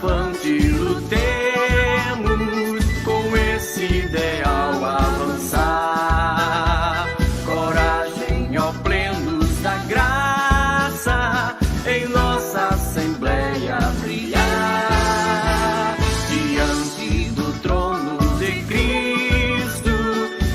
avante, lutemos com esse ideal avançar. Coragem, ó plenos da graça, em nossa Assembleia brilhar. Diante do trono de Cristo,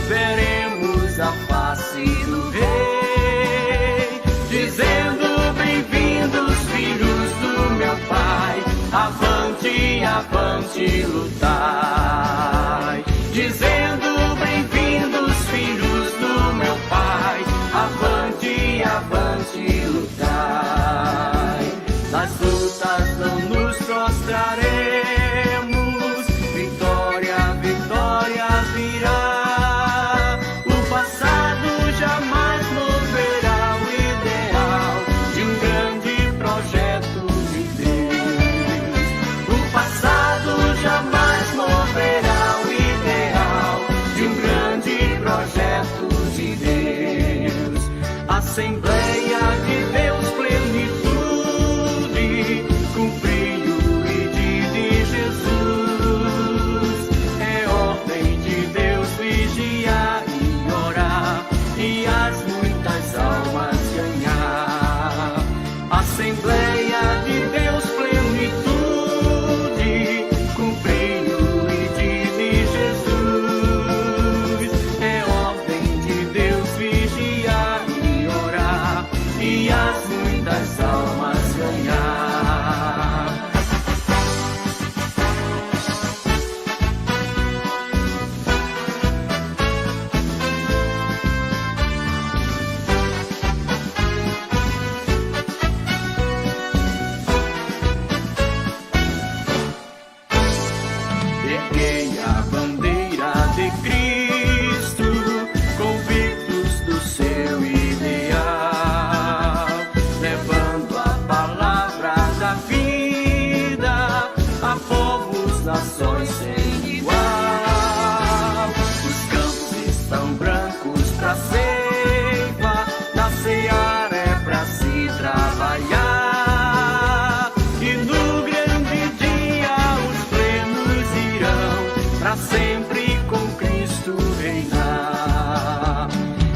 veremos a face do Rei, dizendo: bem-vindos, filhos do meu Pai, avante, avante, lutai. Dizendo: bem-vindos, filhos do meu Pai, avante, avante, lutai. Nas lutas não nos prostraremos, vitória, vitória virá. O passado jamais moverá o ideal de um grande projeto de Deus. O passado jamais moverá o ideal de um grande projeto de Deus. Assembleia de Deus, plenitude, cumprir o pedido de Jesus. É ordem de Deus vigiar e orar e as muitas almas ganhar. Assembleia de Deus, plenitude, cumprir o pedido de Jesus. É ordem de Deus vigiar e orar e as muitas almas ganhar. Erguei a bandeira de Cristo, convictos do seu ideal, levando a palavra da vida a povos, nações sem igual. Os campos estão brancos pra ceifa, na seara é pra se trabalhar. E no grande dia os plenos irão pra sempre com Cristo reinar.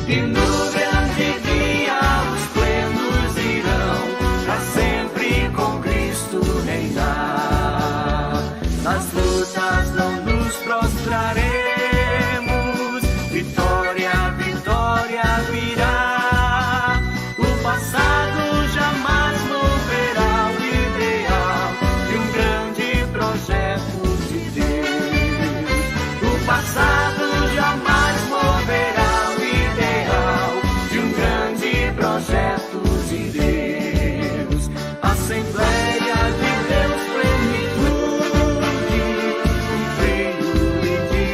E no grande dia os plenos irão pra sempre com Cristo reinar. Nas lutas não nos prostraremos, vitória, vitória virá. O passado jamais moverá o ideal de um grande projeto de Deus. O passado jamais moverá o ideal de um grande projeto de Deus. Assembleia de Deus, plenitude, cumprir o pedido de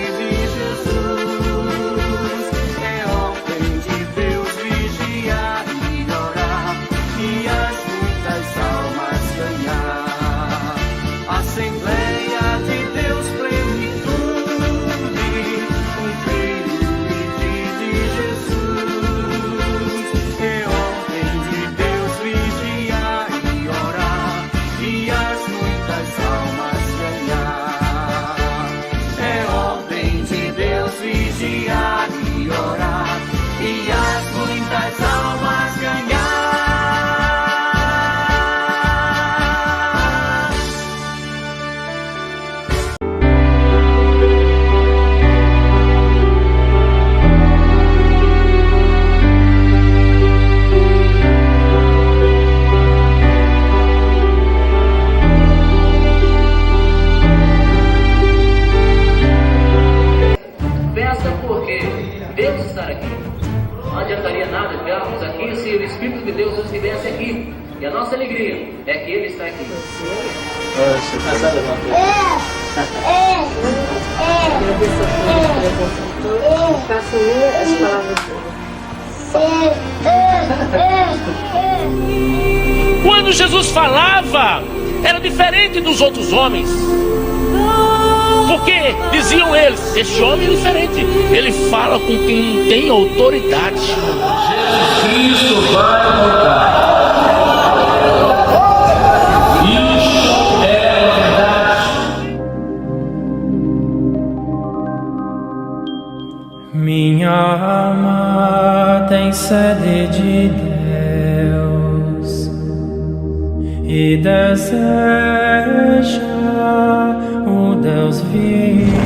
Jesus. É ordem de Deus vigiar e orar e as muitas almas ganhar. Assembleia de Deus, plenitude, cumprir o pedido de Jesus. É ordem de Deus vigiar e orar e as muitas almas ganhar. É ordem de Deus vigiar e orar e as muitas almas ganhar. Peça porque Deus está aqui. Não adiantaria nada ficarmos aqui se o Espírito de Deus não estivesse aqui. E a nossa alegria é que Ele está aqui. Você está sabendo uma coisa? Faço minhas as palavras. Quando Jesus falava, era diferente dos outros homens. Porque diziam eles, esse homem é diferente, ele fala com quem não tem autoridade. Jesus Cristo vai voltar. Isso é verdade. e deseja o Deus vivo.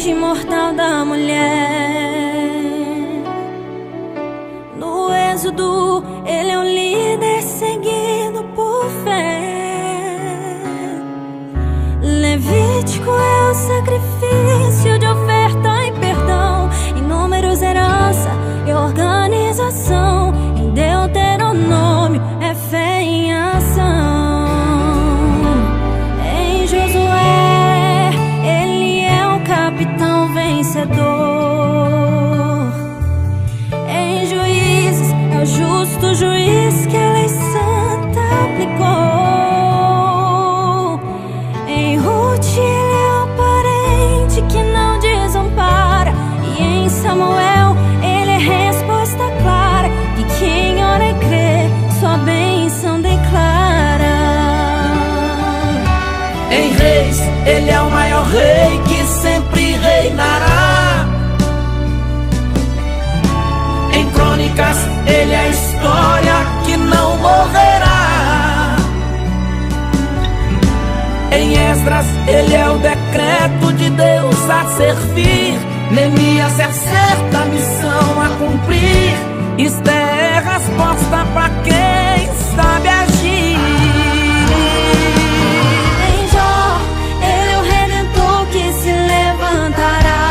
Imortal da mulher. No Êxodo, ele é um líder seguido por fé. Levítico é o sacrifício de oferta e perdão. Em Números, herança e organização. Em Deuteronômio, é fé em ação. Em Josué, ele é o capitão vencedor. Em Juízes, é o justo juiz que a lei santa aplicou. Em Ruth, ele é o parente que não desampara. E em Samuel, ele é resposta clara, que quem ora e crê, sua bênção declara. Em Reis, ele é o maior rei que sempre reinará. Em Crônicas, ele é a história que não morrerá. Em Esdras, ele é o decreto de Deus a servir. Neemias é a certa missão a cumprir. Isto é resposta pra quem sabe agir. Em Jó, ele é o redentor que se levantará.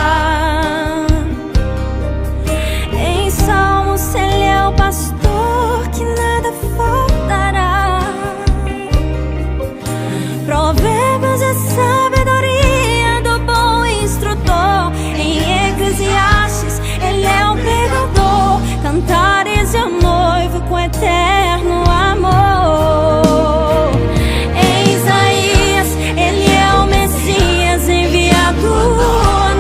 Em Salmos, ele é o pastor que nada faltará. Provérbios é sabedoria do bom instrutor. Em Eclesiastes, ele é o pregador. Cantares é o noivo com eterno amor. Em Isaías, ele é o Messias enviado a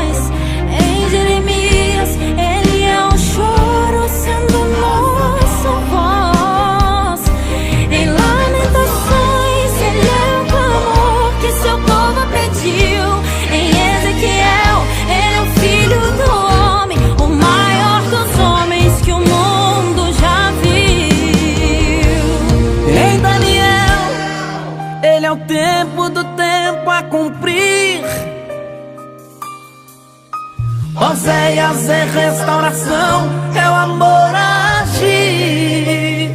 nós. Em Jeremias, ele é o choro sendo nossa voz. Em Lamentações, ele é o clamor que seu povo pediu. Em Ezequiel, ele é o filho do homem, o maior dos homens que o mundo já viu. Em Daniel, ele é o tempo do tempo a cumprir. Oséias é restauração, é o amor a agir.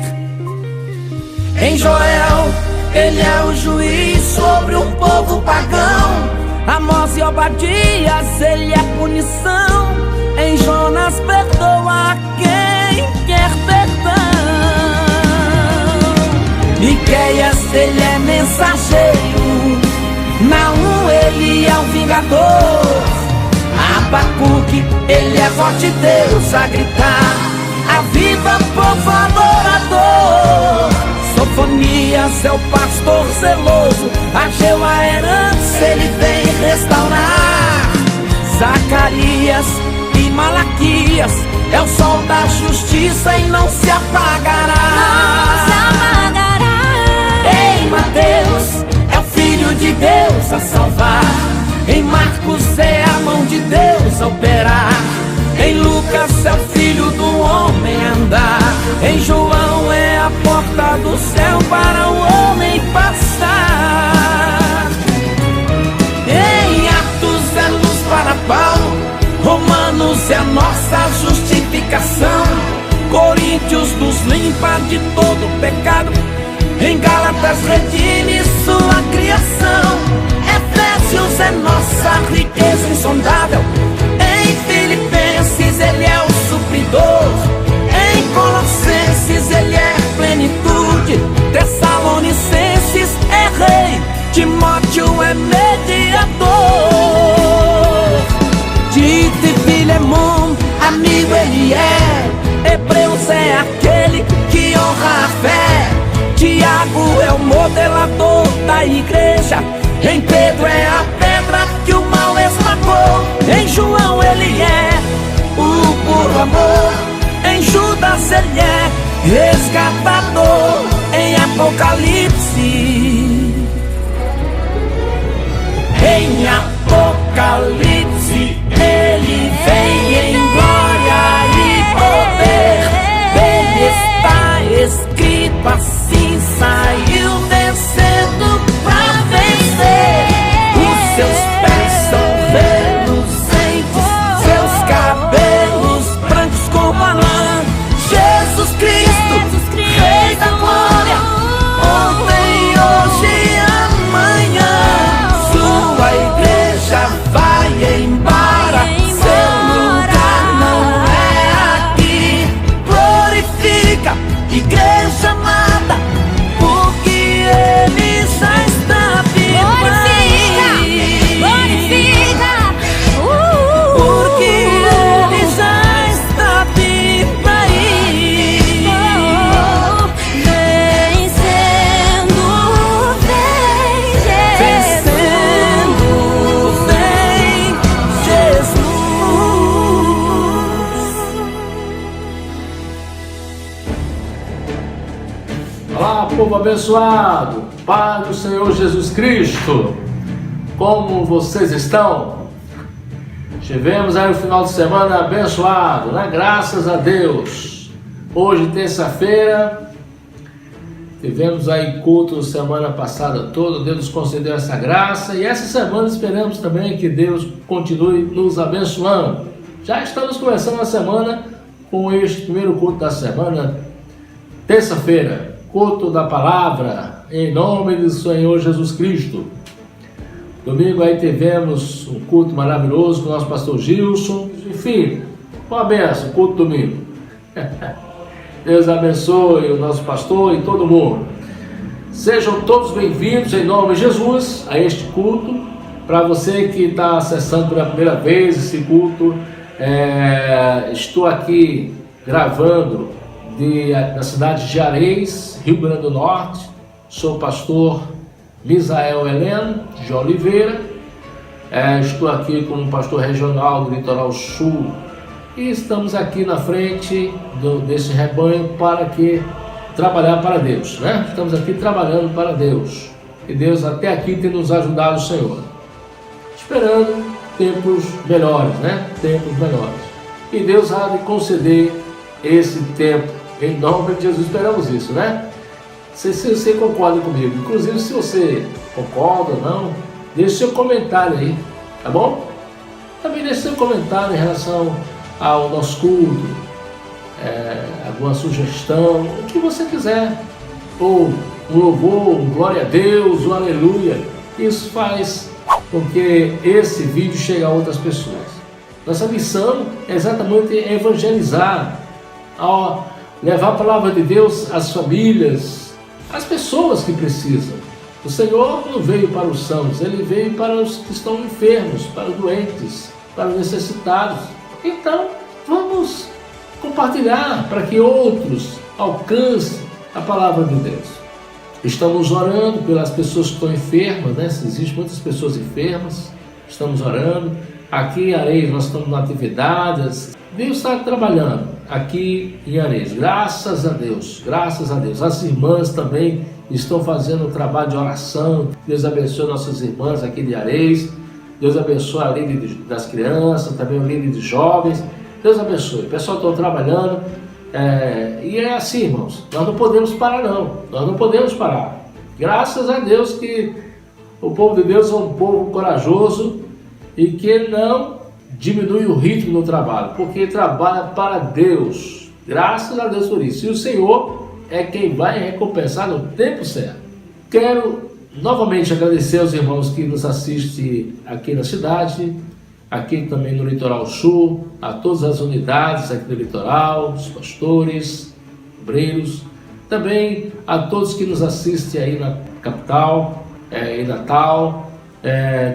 Em Joel, ele é o juiz sobre um povo pagão. Amós e Obadias, ele é punição. Em Jonas, perdoa a quem quer perdão. Miqueias, ele é mensageiro. Naum, ele é o vingador. Abacuque, ele é voz de Deus a gritar. Aviva, povo adorador. Sofonias é o pastor zeloso. Ageu a herança, ele vem restaurar. Zacarias e Malaquias é o sol da justiça e não se apagará. Não se apagará. Em Mateus, é o Filho de Deus a salvar. Em Marcos, é a mão de Deus a operar. Em Lucas, é o Filho do homem a andar. Em João, para o homem passar. Em Atos é luz para Paulo, Romanos é a nossa justificação, Coríntios nos limpa de todo pecado, em Gálatas redime sua criação, Efésios é nossa riqueza insondável, em Filipenses ele é o supridor, em Colossenses ele é plenitude, Tessalonicenses é rei, Timóteo é mediador, Tito e Filemon amigo ele é, Hebreus é aquele que honra a fé, Tiago é o modelador da igreja, em Pedro é a pedra que o mal esmagou, em João ele é o puro amor, em Judas ele é resgatador, em Apocalipse, em Apocalipse ele vem em glória e poder, dele está escrito assim, saiu vencendo pra vencer, os seus pés são reluzentes, seus cabelos brancos como a lã, Jesus Cristo, Rei da glória, ontem, hoje e amanhã, sua igreja vai embora, seu lugar não é aqui, glorifica, igreja amada, porque ele já está vivo aí, Glorifica, porque ele já está vivo aí, vencendo, vem Jesus. Olá, povo abençoado, Pai do Senhor Jesus Cristo, como vocês estão? Tivemos aí um final de semana abençoado, né? Graças a Deus. Hoje, terça-feira, tivemos aí culto semana passada toda, Deus nos concedeu essa graça e essa semana esperamos também que Deus continue nos abençoando. Já estamos começando a semana com este primeiro culto da semana, terça-feira, culto da palavra, em nome do Senhor Jesus Cristo. Domingo aí tivemos um culto maravilhoso com o nosso pastor Gilson, enfim, uma benção, culto domingo. Deus abençoe o nosso pastor e todo mundo. Sejam todos bem-vindos em nome de Jesus a este culto. Para você que está acessando pela primeira vez esse culto, estou aqui gravando da cidade de Areias, Rio Grande do Norte. Sou o pastor Misael Heleno de Oliveira. Estou aqui como pastor regional do Litoral Sul e estamos aqui na frente desse rebanho para trabalhar para Deus, né? Estamos aqui trabalhando para Deus e Deus até aqui tem nos ajudado, o Senhor, esperando tempos melhores, né? Tempos melhores, e Deus há de conceder esse tempo, em nome de Jesus. Esperamos isso, né? Se você concorda comigo, inclusive se você concorda ou não, deixe seu comentário aí, tá bom? Também deixe seu comentário em relação ao nosso culto, alguma sugestão, o que você quiser, ou um louvor, um glória a Deus, um aleluia. Isso faz com que esse vídeo chegue a outras pessoas. Nossa missão é exatamente evangelizar, levar a palavra de Deus às famílias, às pessoas que precisam. O Senhor não veio para os sãos, Ele veio para os que estão enfermos, para os doentes, para os necessitados. Então, vamos compartilhar para que outros alcancem a palavra de Deus. Estamos orando pelas pessoas que estão enfermas, né? Existem muitas pessoas enfermas, estamos orando. Aqui em Areias nós estamos na atividades. Deus está trabalhando aqui em Areias, graças a Deus, graças a Deus. As irmãs também estão fazendo um trabalho de oração. Deus abençoe nossas irmãs aqui de Areias. Deus abençoe a líder das crianças, também o líder de jovens. Deus abençoe. O pessoal está trabalhando E é assim, irmãos, nós não podemos parar não, nós não podemos parar. Graças a Deus que o povo de Deus é um povo corajoso e que não diminui o ritmo do trabalho, porque trabalha para Deus. Graças a Deus por isso. E o Senhor é quem vai recompensar no tempo certo. Quero novamente agradecer aos irmãos que nos assistem aqui na cidade, aqui também no Litoral Sul, a todas as unidades aqui do litoral, os pastores, obreiros, também a todos que nos assistem aí na capital, em Natal,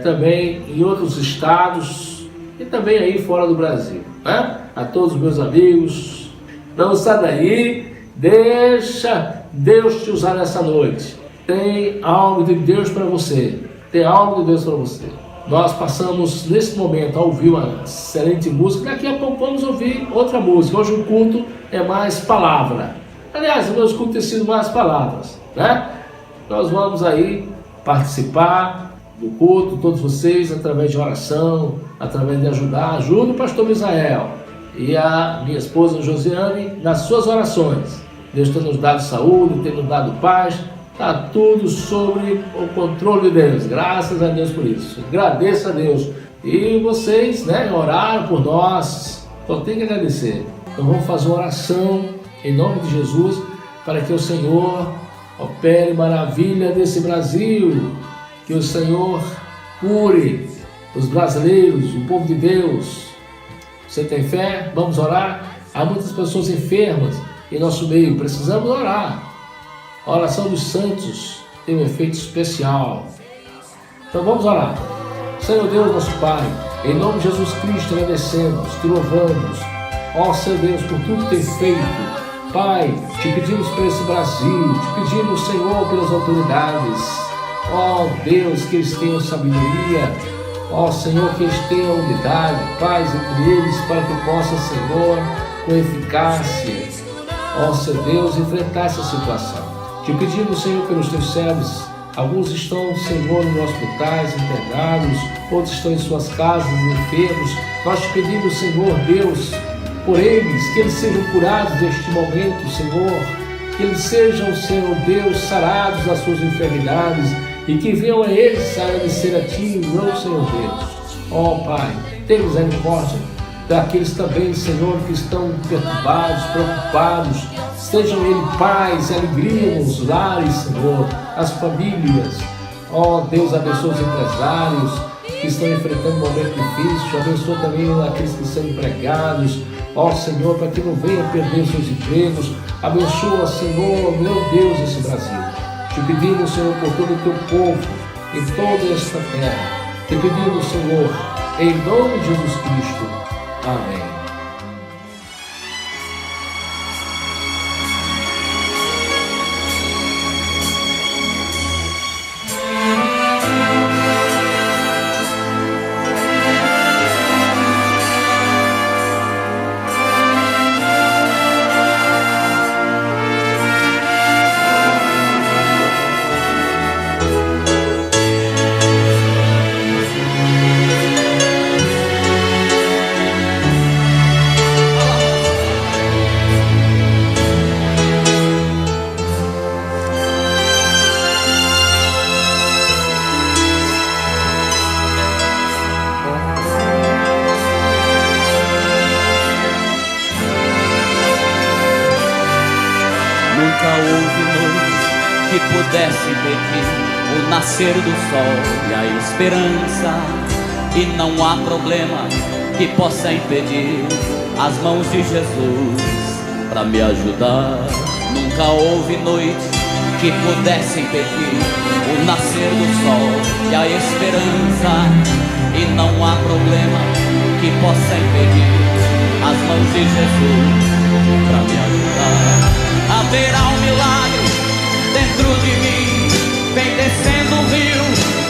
também em outros estados e também aí fora do Brasil, né? A todos os meus amigos, não sai daí, deixa Deus te usar nessa noite. Tem algo de Deus para você, tem algo de Deus para você. Nós passamos nesse momento a ouvir uma excelente música, daqui a pouco vamos ouvir outra música. Hoje o culto é mais palavra. Aliás, o meu culto tem sido mais palavras, né? Nós vamos aí participar do culto, todos vocês, através de oração, através de ajuda o pastor Misael e a minha esposa Josiane nas suas orações. Deus tem nos dado saúde, tem nos dado paz, está tudo sobre o controle de Deus, graças a Deus por isso. Agradeço a Deus. E vocês, né, oraram por nós, só tem que agradecer. Então vamos fazer uma oração em nome de Jesus, para que o Senhor opere maravilha nesse Brasil, que o Senhor cure os brasileiros, o povo de Deus. Você tem fé? Vamos orar? Há muitas pessoas enfermas em nosso meio, precisamos orar. A oração dos santos tem um efeito especial. Então vamos orar. Senhor Deus, nosso Pai, em nome de Jesus Cristo, agradecemos, te louvamos, ó Senhor Deus, por tudo que tem feito. Pai, te pedimos por esse Brasil, te pedimos, Senhor, pelas autoridades. Ó Deus, que eles tenham sabedoria, ó Senhor, que eles tenham unidade, paz entre eles, para que possa, Senhor, com eficácia, ó Senhor Deus, enfrentar essa situação. Te pedimos, Senhor, pelos teus servos. Alguns estão, Senhor, em hospitais, internados, outros estão em suas casas, enfermos. Nós te pedimos, Senhor Deus, por eles, que eles sejam curados neste momento, Senhor, que eles sejam, Senhor Deus, sarados das suas enfermidades e que venham a eles agradecer a Ti, não, Senhor Deus. Ó Pai, tem misericórdia daqueles também, Senhor, que estão perturbados, preocupados. Sejam eles paz e alegria nos lares, Senhor, as famílias. Ó Deus, abençoa os empresários que estão enfrentando um momento difícil. Abençoa também aqueles que são empregados. Ó Senhor, para que não venha perder seus empregos. Abençoa, Senhor, meu Deus, esse Brasil. Te pedimos, Senhor, por todo o teu povo, em toda esta terra. Te pedimos, Senhor, em nome de Jesus Cristo. Amém. que pudesse impedir o nascer do sol e a esperança. E não há problema que possa impedir as mãos de Jesus para me ajudar. Nunca houve noite que pudesse impedir o nascer do sol e a esperança. E não há problema que possa impedir as mãos de Jesus para me ajudar. Haverá um milagre dentro de mim, vem descendo um rio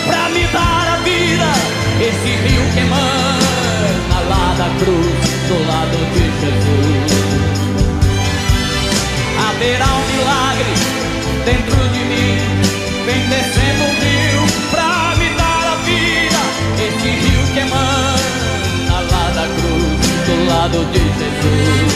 pra me dar a vida. Esse rio que emana lá da cruz, do lado de Jesus. Haverá um milagre dentro de mim, vem descendo um rio pra me dar a vida. Esse rio que emana lá da cruz, do lado de Jesus.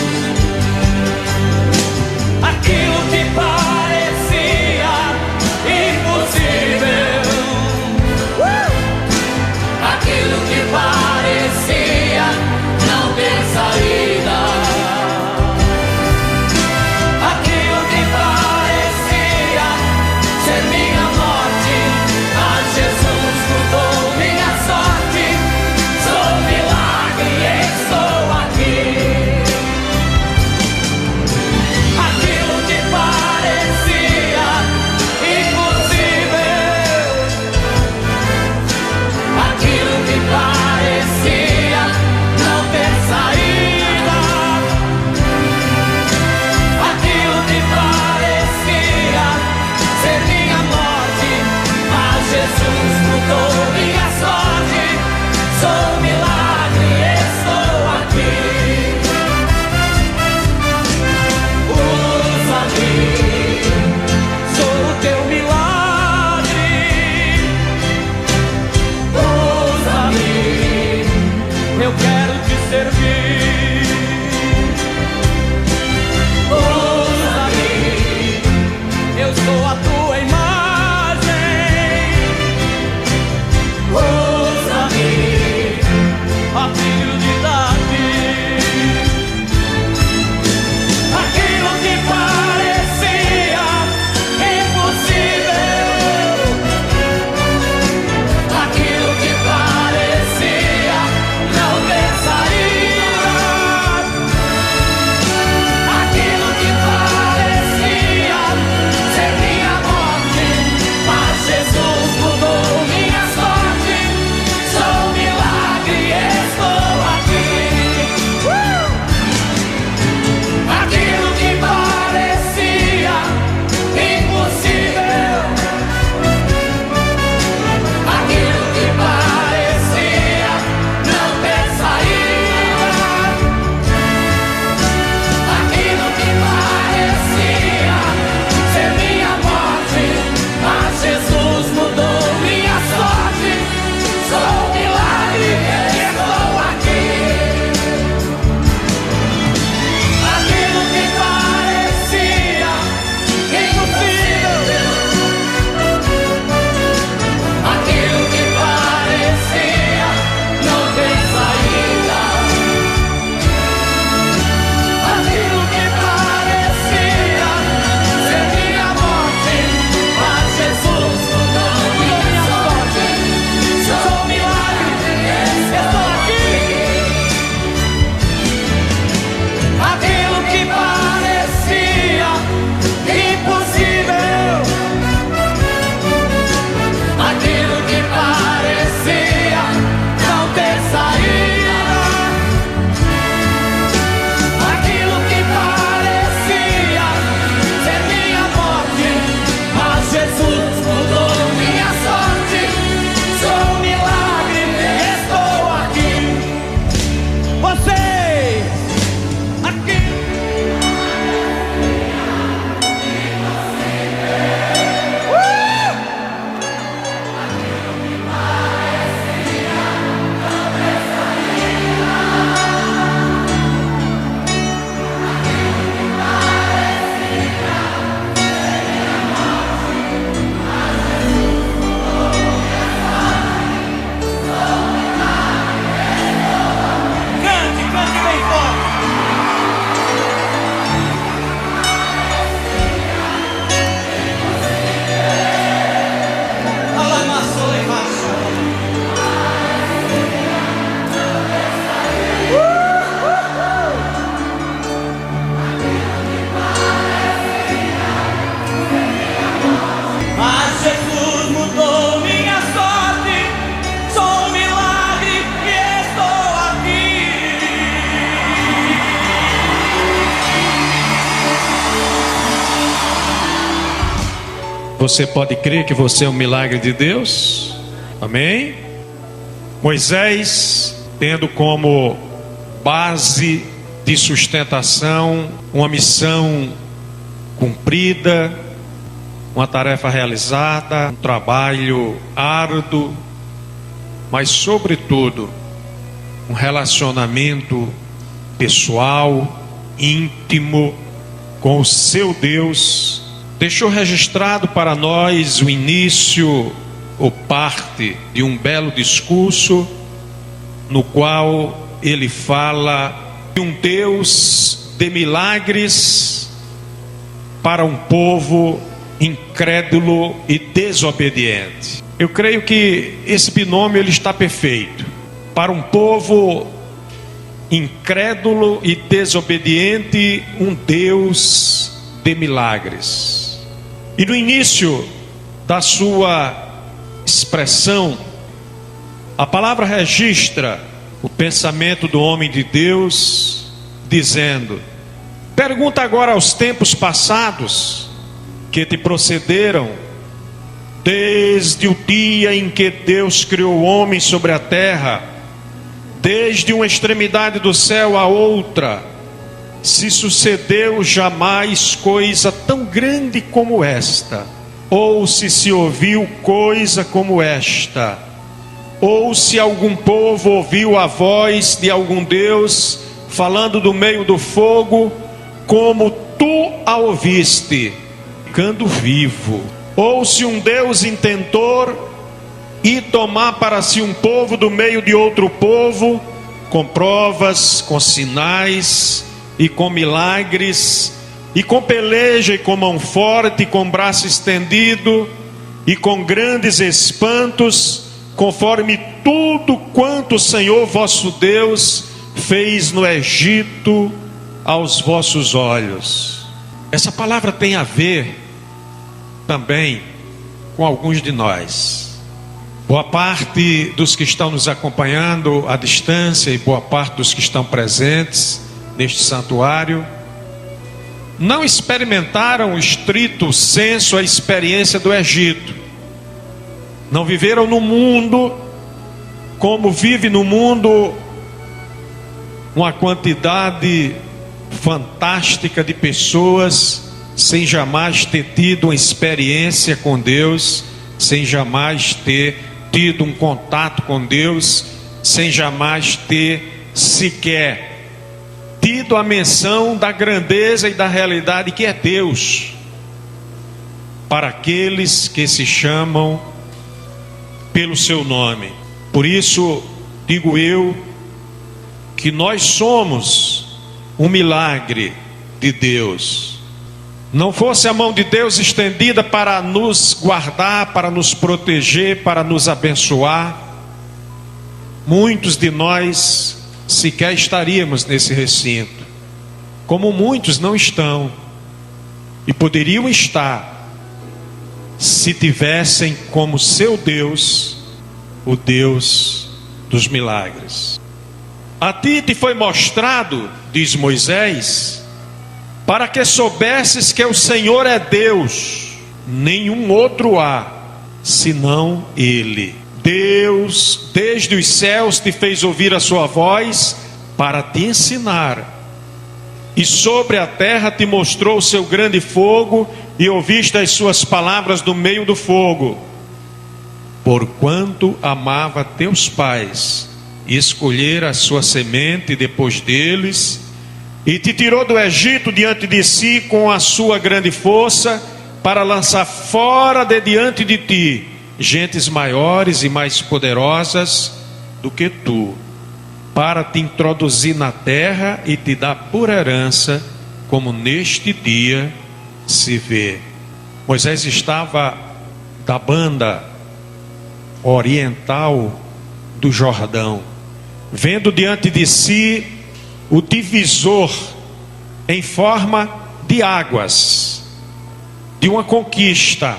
Você pode crer que você é um milagre de Deus? Amém? Moisés, tendo como base de sustentação uma missão cumprida, uma tarefa realizada, um trabalho árduo, mas sobretudo um relacionamento pessoal, íntimo com o seu Deus, deixou registrado para nós o início ou parte de um belo discurso no qual ele fala de um Deus de milagres para um povo incrédulo e desobediente. Eu creio que esse binômio ele está perfeito. Para um povo incrédulo e desobediente, um Deus de milagres. E no início da sua expressão, a palavra registra o pensamento do homem de Deus, dizendo: pergunta agora aos tempos passados que te procederam, desde o dia em que Deus criou o homem sobre a terra, desde uma extremidade do céu à outra, se sucedeu jamais coisa tão grande como esta, ou se ouviu coisa como esta, ou se algum povo ouviu a voz de algum Deus falando do meio do fogo, como tu a ouviste, ficando vivo. Ou se um Deus intentor e tomar para si um povo do meio de outro povo, com provas, com sinais e com milagres, e com peleja e com mão forte, e com braço estendido, e com grandes espantos, conforme tudo quanto o Senhor vosso Deus fez no Egito aos vossos olhos. Essa palavra tem a ver também com alguns de nós. Boa parte dos que estão nos acompanhando à distância e boa parte dos que estão presentes neste santuário não experimentaram estrito senso a experiência do Egito. Não viveram no mundo como vive no mundo uma quantidade fantástica de pessoas, sem jamais ter tido uma experiência com Deus, sem jamais ter tido um contato com Deus, sem jamais ter sequer tido a menção da grandeza e da realidade que é Deus para aqueles que se chamam pelo seu nome. Por isso digo eu que nós somos um milagre de Deus. Não fosse a mão de Deus estendida para nos guardar, para nos proteger, para nos abençoar, muitos de nós sequer estaríamos nesse recinto, como muitos não estão e poderiam estar se tivessem como seu Deus o Deus dos milagres. A ti te foi mostrado, diz Moisés, para que soubesses que o Senhor é Deus, nenhum outro há, senão Ele. Deus, desde os céus, te fez ouvir a sua voz para te ensinar. E sobre a terra te mostrou o seu grande fogo, e ouviste as suas palavras do meio do fogo. Porquanto amava teus pais, e escolhera a sua semente depois deles, e te tirou do Egito diante de si com a sua grande força, para lançar fora de diante de ti gentes maiores e mais poderosas do que tu, para te introduzir na terra e te dar por herança, como neste dia se vê. Moisés estava da banda oriental do Jordão, vendo diante de si o divisor em forma de águas, de uma conquista,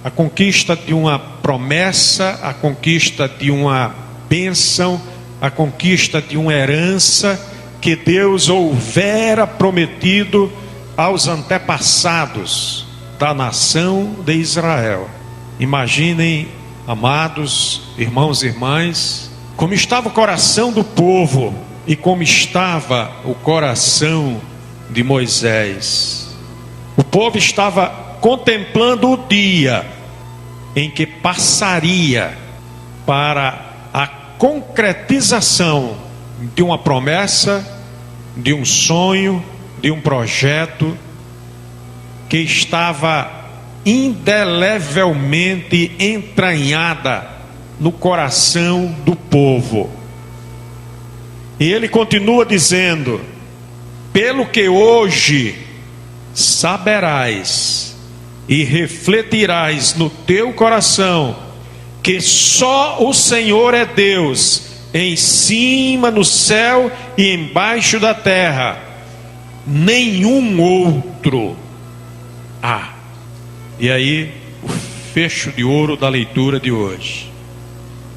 a conquista de uma promessa, a conquista de uma bênção, a conquista de uma herança que Deus houvera prometido aos antepassados, da nação de Israel. Imaginem, amados irmãos e irmãs, como estava o coração do povo e como estava o coração de Moisés. O povo estava contemplando o dia em que passaria para a concretização de uma promessa, de um sonho, de um projeto que estava indelevelmente entranhada no coração do povo. E ele continua dizendo: pelo que hoje saberás e refletirás no teu coração que só o Senhor é Deus, em cima no céu e embaixo da terra, nenhum outro há. E aí o fecho de ouro da leitura de hoje: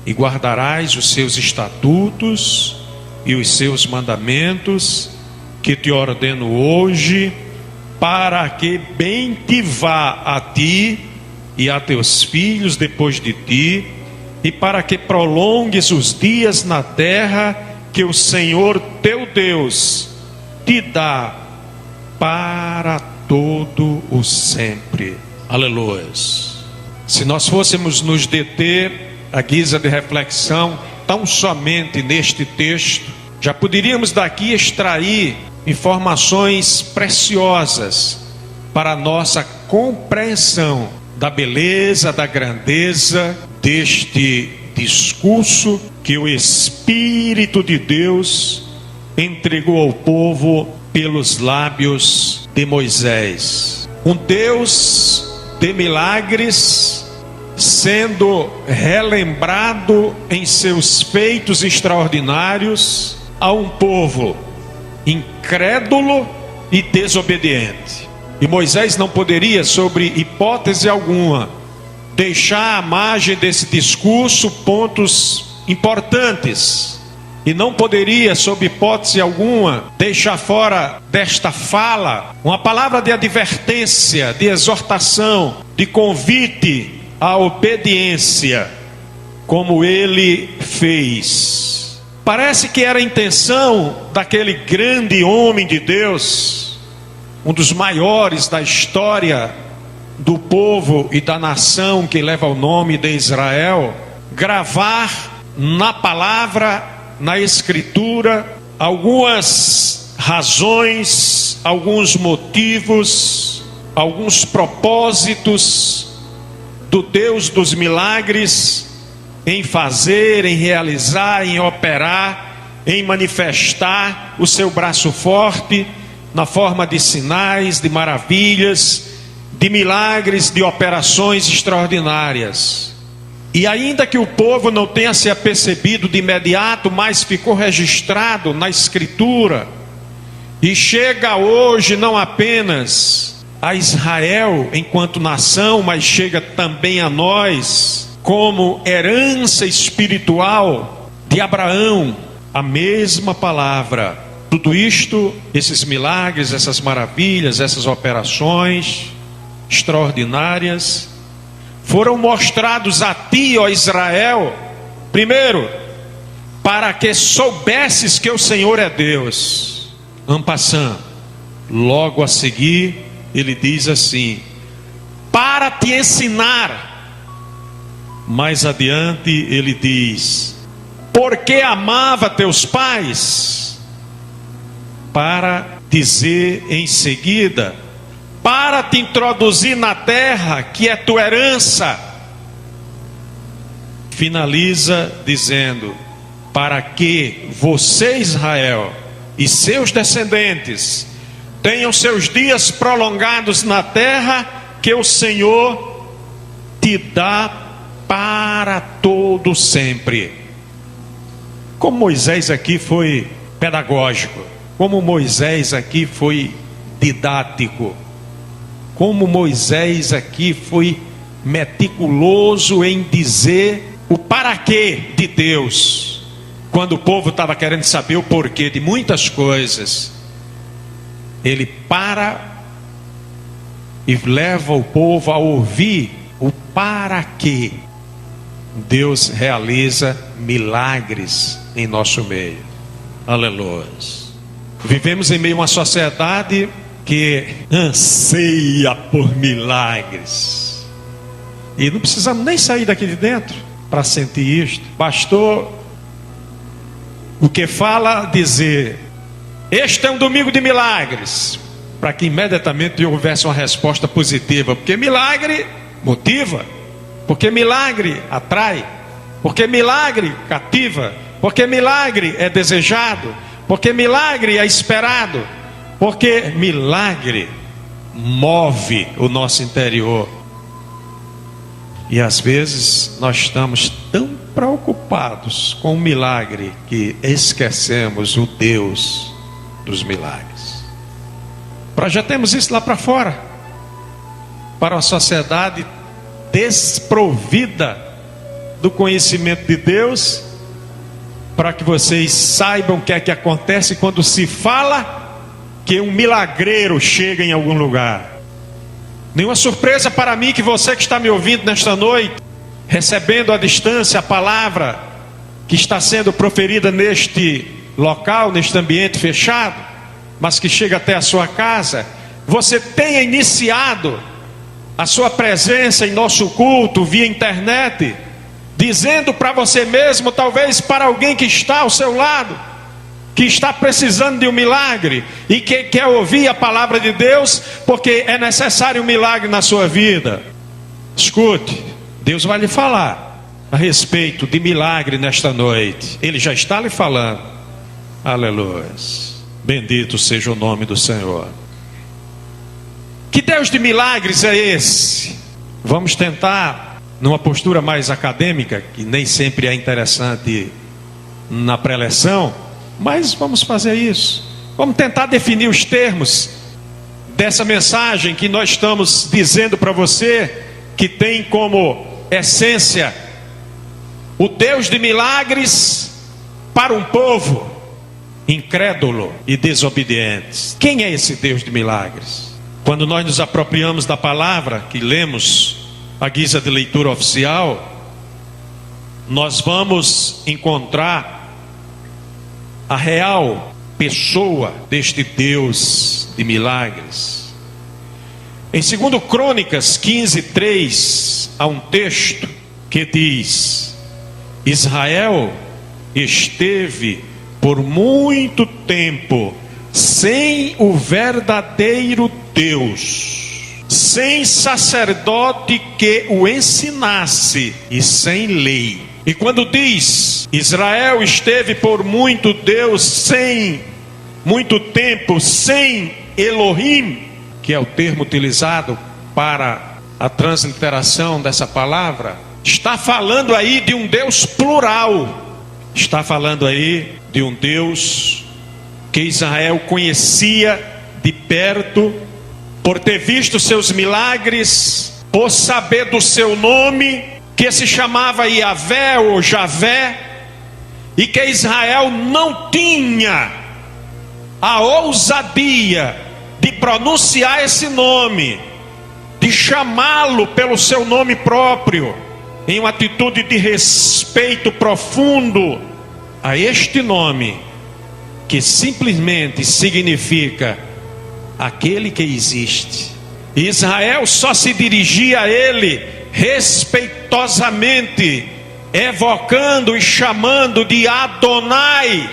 e guardarás os seus estatutos e os seus mandamentos que te ordeno hoje, para que bem te vá a ti e a teus filhos depois de ti, e para que prolongues os dias na terra que o Senhor teu Deus te dá para todo o sempre. Aleluia. Se nós fôssemos nos deter à guisa de reflexão tão somente neste texto, já poderíamos daqui extrair informações preciosas para a nossa compreensão da beleza, da grandeza deste discurso que o Espírito de Deus entregou ao povo pelos lábios de Moisés. Um Deus de milagres sendo relembrado em seus feitos extraordinários a um povo incrédulo e desobediente. E Moisés não poderia, sobre hipótese alguma, deixar à margem desse discurso pontos importantes. E não poderia, sob hipótese alguma, deixar fora desta fala uma palavra de advertência, de exortação, de convite à obediência, como ele fez. Parece que era a intenção daquele grande homem de Deus, um dos maiores da história do povo e da nação que leva o nome de Israel, gravar na palavra, na escritura, algumas razões, alguns motivos, alguns propósitos do Deus dos milagres em fazer, em realizar, em operar, em manifestar o seu braço forte na forma de sinais, de maravilhas, de milagres, de operações extraordinárias. E ainda que o povo não tenha se apercebido de imediato, mas ficou registrado na escritura, e chega hoje não apenas a Israel enquanto nação, mas chega também a nós como herança espiritual de Abraão, a mesma palavra. Tudo isto, esses milagres, essas maravilhas, essas operações extraordinárias, foram mostrados a ti, ó Israel, primeiro, para que soubesses que o Senhor é Deus. En passant, logo a seguir, ele diz assim: para te ensinar. Mais adiante ele diz: porque amava teus pais. Para dizer em seguida: para te introduzir na terra que é tua herança. Finaliza dizendo: para que você, Israel, e seus descendentes tenham seus dias prolongados na terra que o Senhor te dá para todo sempre. Como Moisés aqui foi pedagógico, como Moisés aqui foi didático, como Moisés aqui foi meticuloso em dizer o para quê de Deus, quando o povo estava querendo saber o porquê de muitas coisas. Ele para e leva o povo a ouvir o para quê Deus realiza milagres em nosso meio. Aleluia. Vivemos em meio a uma sociedade que anseia por milagres. E não precisamos nem sair daqui de dentro para sentir isto. Bastou o que fala dizer: este é um domingo de milagres, para que imediatamente houvesse uma resposta positiva. Porque milagre motiva, porque milagre atrai, porque milagre cativa, porque milagre é desejado, porque milagre é esperado, porque milagre move o nosso interior. E às vezes nós estamos tão preocupados com o milagre que esquecemos o Deus dos milagres. Projetemos isso lá para fora, para uma sociedade desprovida do conhecimento de Deus, para que vocês saibam o que é que acontece quando se fala que um milagreiro chega em algum lugar. Nenhuma surpresa para mim que você que está me ouvindo nesta noite, recebendo à distância a palavra que está sendo proferida neste local, neste ambiente fechado, mas que chega até a sua casa, você tenha iniciado a sua presença em nosso culto via internet, dizendo para você mesmo, talvez para alguém que está ao seu lado, que está precisando de um milagre e que quer ouvir a palavra de Deus, porque é necessário um milagre na sua vida. Escute, Deus vai lhe falar a respeito de milagre nesta noite. Ele já está lhe falando. Aleluia. Bendito seja o nome do Senhor. Que Deus de milagres é esse? Vamos tentar, numa postura mais acadêmica, que nem sempre é interessante na preleção, mas vamos fazer isso. Vamos tentar definir os termos dessa mensagem que nós estamos dizendo para você, que tem como essência o Deus de milagres para um povo incrédulo e desobediente. Quem é esse Deus de milagres? Quando nós nos apropriamos da palavra que lemos à guisa de leitura oficial, nós vamos encontrar a real pessoa deste Deus de milagres. Em 2 Crônicas 15:3 há um texto que diz: Israel esteve por muito tempo sem o verdadeiro Deus, sem sacerdote que o ensinasse e sem lei. E quando diz Israel esteve por muito tempo sem Elohim, que é o termo utilizado para a transliteração dessa palavra, está falando aí de um Deus plural. Está falando aí de um Deus que Israel conhecia de perto, por ter visto seus milagres, por saber do seu nome, que se chamava Yahvé ou Javé, e que Israel não tinha a ousadia de pronunciar esse nome, de chamá-lo pelo seu nome próprio, em uma atitude de respeito profundo a este nome, que simplesmente significa aquele que existe. Israel só se dirigia a ele respeitosamente, evocando e chamando de Adonai,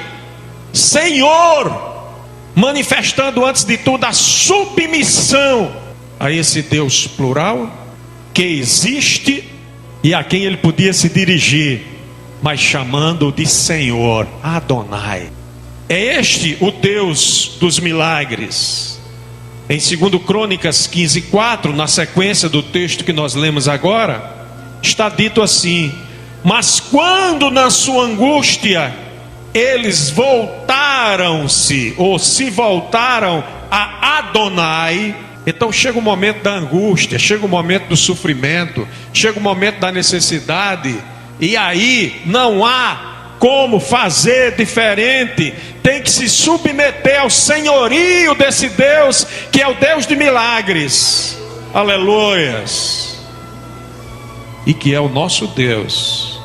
Senhor, manifestando antes de tudo a submissão a esse Deus plural que existe e a quem ele podia se dirigir, mas chamando de Senhor, Adonai. É este o Deus dos milagres. Em 2 Crônicas 15:4, na sequência do texto que nós lemos agora, está dito assim: mas quando na sua angústia eles voltaram-se, ou se voltaram a Adonai, então chega o momento da angústia, chega o momento do sofrimento, chega o momento da necessidade, e aí não há como fazer diferente, tem que se submeter ao senhorio desse Deus, que é o Deus de milagres. aleluias, e que é o nosso Deus,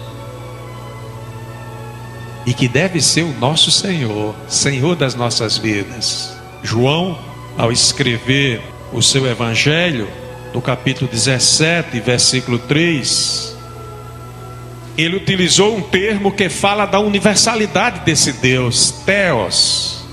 e que deve ser o nosso Senhor, Senhor das nossas vidas. João, ao escrever o seu evangelho, no capítulo 17, versículo 3, ele utilizou um termo que fala da universalidade desse Deus, Theos,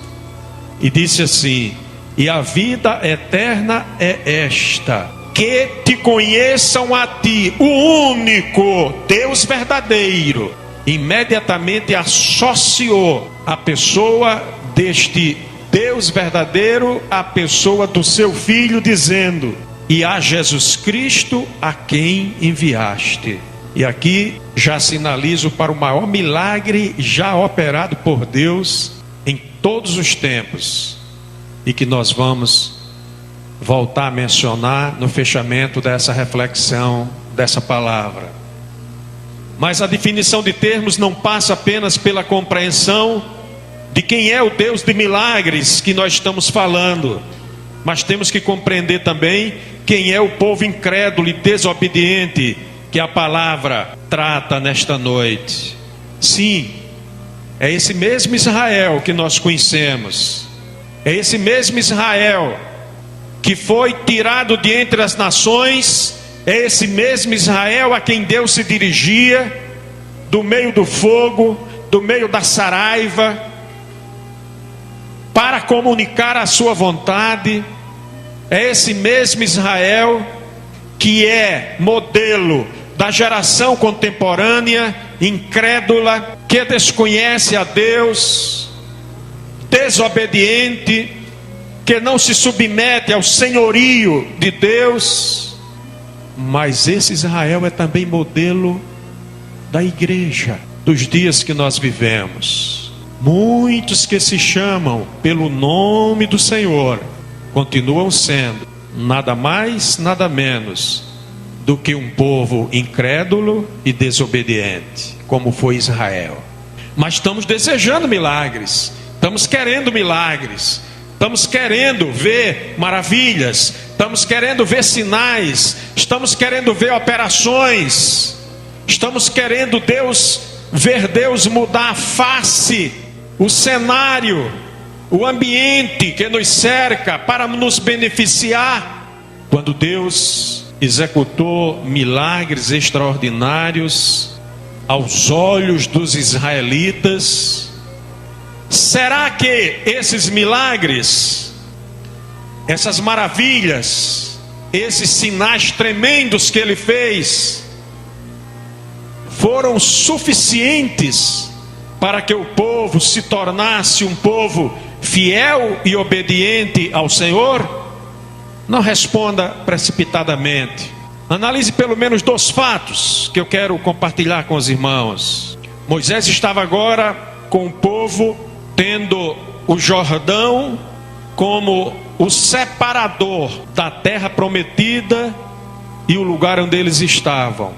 e disse assim: e a vida eterna é esta, que te conheçam a ti, o único Deus verdadeiro. Imediatamente associou a pessoa deste Deus verdadeiro à pessoa do seu Filho, dizendo: e a Jesus Cristo a quem enviaste. E aqui já sinalizo para o maior milagre já operado por Deus em todos os tempos, e que nós vamos voltar a mencionar no fechamento dessa reflexão, dessa palavra. Mas a definição de termos não passa apenas pela compreensão de quem é o Deus de milagres que nós estamos falando, mas temos que compreender também quem é o povo incrédulo e desobediente que a palavra trata nesta noite. Sim, é esse mesmo Israel que nós conhecemos, é esse mesmo Israel que foi tirado de entre as nações, é esse mesmo Israel a quem Deus se dirigia do meio do fogo, do meio da saraiva, para comunicar a sua vontade. É esse mesmo Israel que é modelo da geração contemporânea, incrédula, que desconhece a Deus, desobediente, que não se submete ao senhorio de Deus. Mas esse Israel é também modelo da igreja dos dias que nós vivemos. Muitos que se chamam pelo nome do Senhor continuam sendo nada mais, nada menos do que um povo incrédulo e desobediente, como foi Israel. Mas estamos desejando milagres, estamos querendo milagres, estamos querendo ver maravilhas, estamos querendo ver sinais, estamos querendo ver operações, estamos querendo ver Deus mudar a face, o cenário, o ambiente que nos cerca para nos beneficiar. Quando Deus executou milagres extraordinários aos olhos dos israelitas, será que esses milagres, essas maravilhas, esses sinais tremendos que ele fez, foram suficientes para que o povo se tornasse um povo fiel e obediente ao Senhor? Não responda precipitadamente. Analise pelo menos 2 fatos que eu quero compartilhar com os irmãos. Moisés estava agora com o povo, tendo o Jordão como o separador da terra prometida e o lugar onde eles estavam.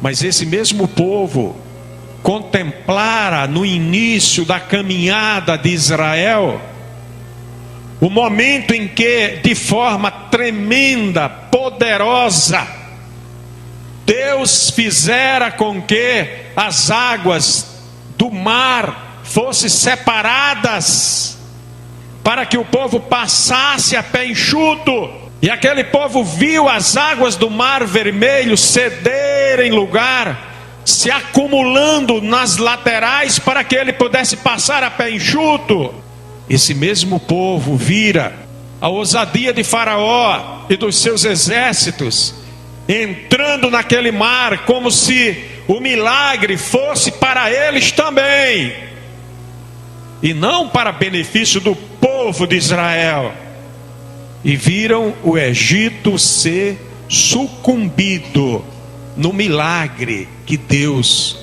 Mas esse mesmo povo contemplara no início da caminhada de Israel o momento em que, de forma tremenda, poderosa, Deus fizera com que as águas do mar fossem separadas, para que o povo passasse a pé enxuto. E aquele povo viu as águas do mar vermelho cederem lugar, se acumulando nas laterais, para que ele pudesse passar a pé enxuto. Esse mesmo povo vira a ousadia de Faraó e dos seus exércitos entrando naquele mar, como se o milagre fosse para eles também, e não para benefício do povo de Israel. E viram o Egito ser sucumbido no milagre que Deus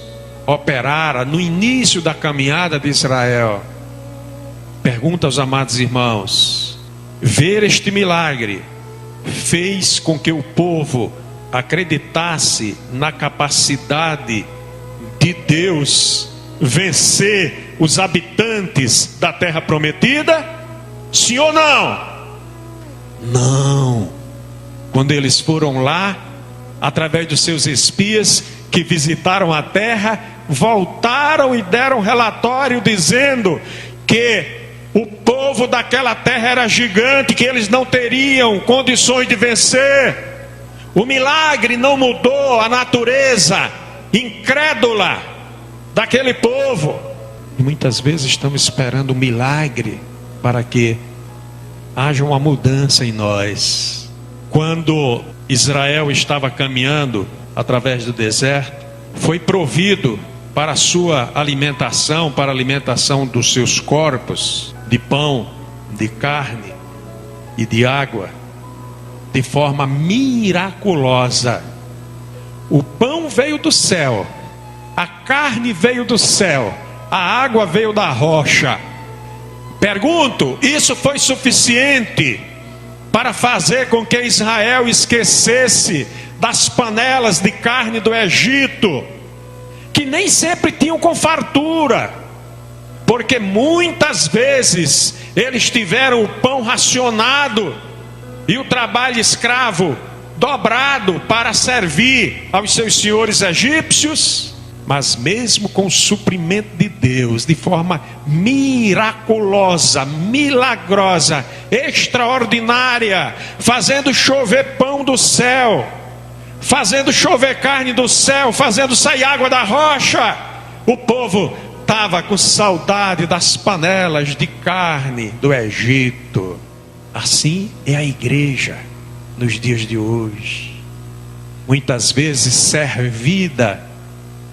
operara no início da caminhada de Israel. Pergunta aos amados irmãos: ver este milagre fez com que o povo acreditasse na capacidade de Deus vencer os habitantes da terra prometida? Sim ou não? Não. quando eles foram lá, através dos seus espias que visitaram a terra, voltaram e deram relatório dizendo que o povo daquela terra era gigante, que eles não teriam condições de vencer. O milagre não mudou a natureza incrédula daquele povo. E muitas vezes estamos esperando um milagre para que haja uma mudança em nós. Quando Israel estava caminhando através do deserto, foi provido para a sua alimentação, para a alimentação dos seus corpos, de pão, de carne e de água, de forma miraculosa. O pão veio do céu, a carne veio do céu, a água veio da rocha. Pergunto, isso foi suficiente para fazer com que Israel esquecesse das panelas de carne do Egito, que nem sempre tinham com fartura, porque muitas vezes eles tiveram o pão racionado e o trabalho escravo dobrado para servir aos seus senhores egípcios. Mas mesmo com o suprimento de Deus, de forma miraculosa, milagrosa, extraordinária, fazendo chover pão do céu, fazendo chover carne do céu, fazendo sair água da rocha, o povo estava com saudade das panelas de carne do Egito. Assim é a igreja nos dias de hoje, muitas vezes servida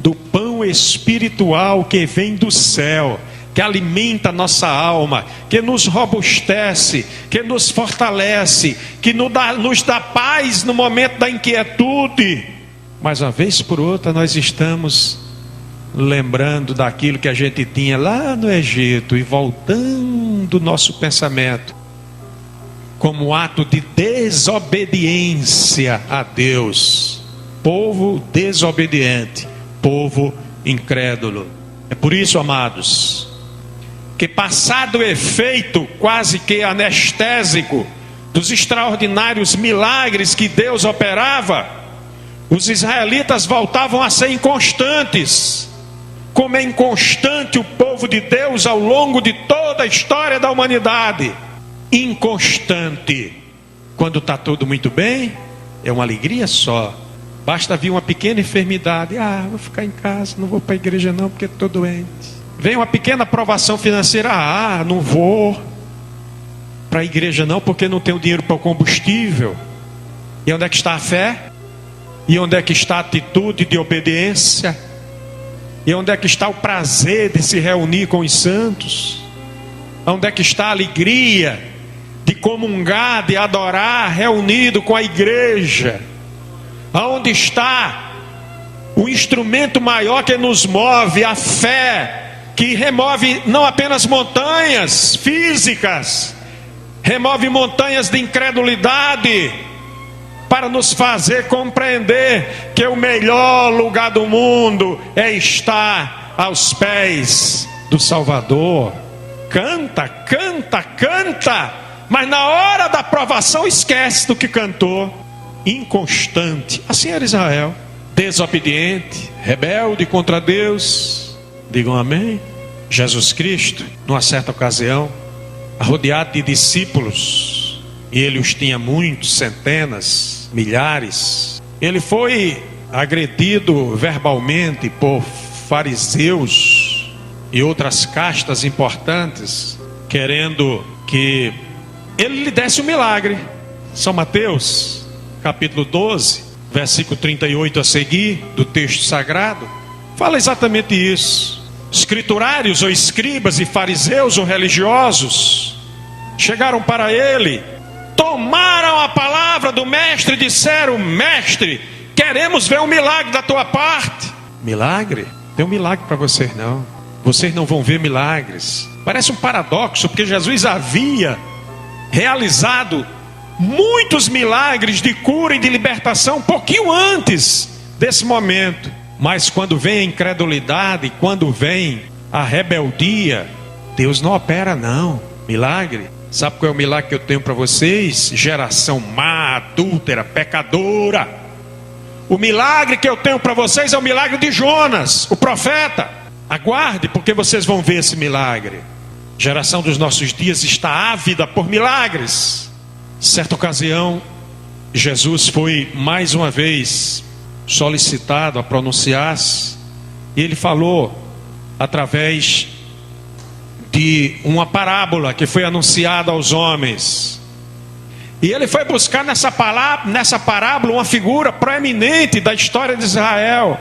do pão espiritual que vem do céu, que alimenta nossa alma, que nos robustece, que nos fortalece, que nos dá paz no momento da inquietude. Mas uma vez por outra nós estamos lembrando daquilo que a gente tinha lá no Egito e voltando o nosso pensamento como ato de desobediência a Deus. Povo desobediente, povo incrédulo. É por isso, amados, que passado o efeito quase que anestésico dos extraordinários milagres que Deus operava, os israelitas voltavam a ser inconstantes, como é inconstante o povo de Deus ao longo de toda a história da humanidade. Inconstante. Quando está tudo muito bem, é uma alegria só. Basta vir uma pequena enfermidade, vou ficar em casa, não vou para a igreja não, porque estou doente. Vem uma pequena aprovação financeira, não vou para a igreja não, porque não tenho dinheiro para o combustível. E onde é que está a fé? E onde é que está a atitude de obediência? E onde é que está o prazer de se reunir com os santos? Onde é que está a alegria de comungar, de adorar, reunido com a igreja? Aonde está o instrumento maior que nos move, a fé, que remove não apenas montanhas físicas, remove montanhas de incredulidade, para nos fazer compreender que o melhor lugar do mundo é estar aos pés do Salvador. Canta, canta, canta, mas na hora da provação esquece do que cantou. Inconstante. Assim era Israel, desobediente, rebelde contra Deus. Digam amém. Jesus Cristo, numa certa ocasião, rodeado de discípulos, e ele os tinha muitos, centenas, milhares, ele foi agredido verbalmente por fariseus e outras castas importantes, querendo que ele lhe desse um milagre. São Mateus capítulo 12, versículo 38 a seguir do texto sagrado, fala exatamente isso. Escriturários ou escribas e fariseus ou religiosos chegaram para ele, tomaram a palavra do mestre e disseram: mestre, queremos ver um milagre da tua parte. Milagre? Tem um milagre para vocês não. Vocês não vão ver milagres. Parece um paradoxo, porque Jesus havia realizado muitos milagres de cura e de libertação um pouquinho antes desse momento. Mas quando vem a incredulidade, quando vem a rebeldia, Deus não opera não. Milagre? Sabe qual é o milagre que eu tenho para vocês? Geração má, adúltera, pecadora. O milagre que eu tenho para vocês é o milagre de Jonas, o profeta. Aguarde, porque vocês vão ver esse milagre. A geração dos nossos dias está ávida por milagres. Certa ocasião, Jesus foi mais uma vez solicitado a pronunciar-se, e ele falou através de uma parábola que foi anunciada aos homens. E ele foi buscar nessa parábola uma figura proeminente da história de Israel,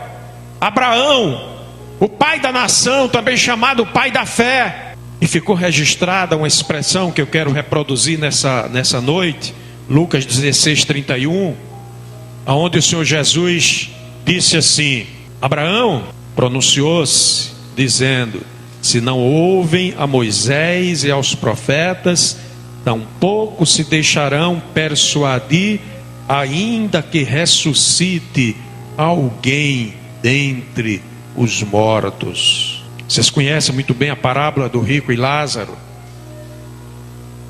Abraão, o pai da nação, também chamado pai da fé. E ficou registrada uma expressão que eu quero reproduzir nessa noite, Lucas 16:31, onde o Senhor Jesus disse assim: Abraão pronunciou-se dizendo: se não ouvem a Moisés e aos profetas, tampouco se deixarão persuadir, ainda que ressuscite alguém dentre os mortos. Vocês conhecem muito bem a parábola do rico e Lázaro.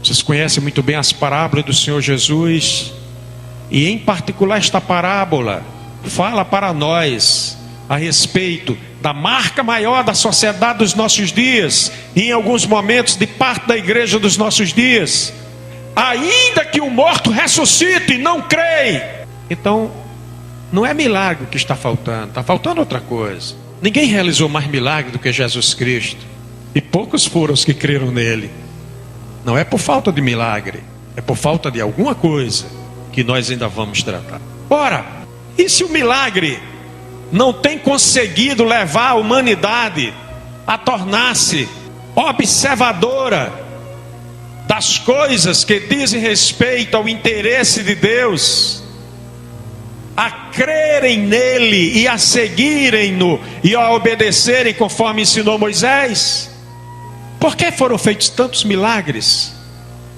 Vocês conhecem muito bem as parábolas do Senhor Jesus. E em particular esta parábola fala para nós a respeito da marca maior da sociedade dos nossos dias, e em alguns momentos de parte da igreja dos nossos dias. Ainda que o morto ressuscite e não creem. Então, não é milagre que está faltando, está faltando outra coisa. Ninguém realizou mais milagre do que Jesus Cristo, e poucos foram os que creram nele. Não é por falta de milagre, é por falta de alguma coisa que nós ainda vamos tratar. Ora, e se o milagre não tem conseguido levar a humanidade a tornar-se observadora das coisas que dizem respeito ao interesse de Deus, a crerem nele e a seguirem-no e a obedecerem conforme ensinou Moisés? Por que foram feitos tantos milagres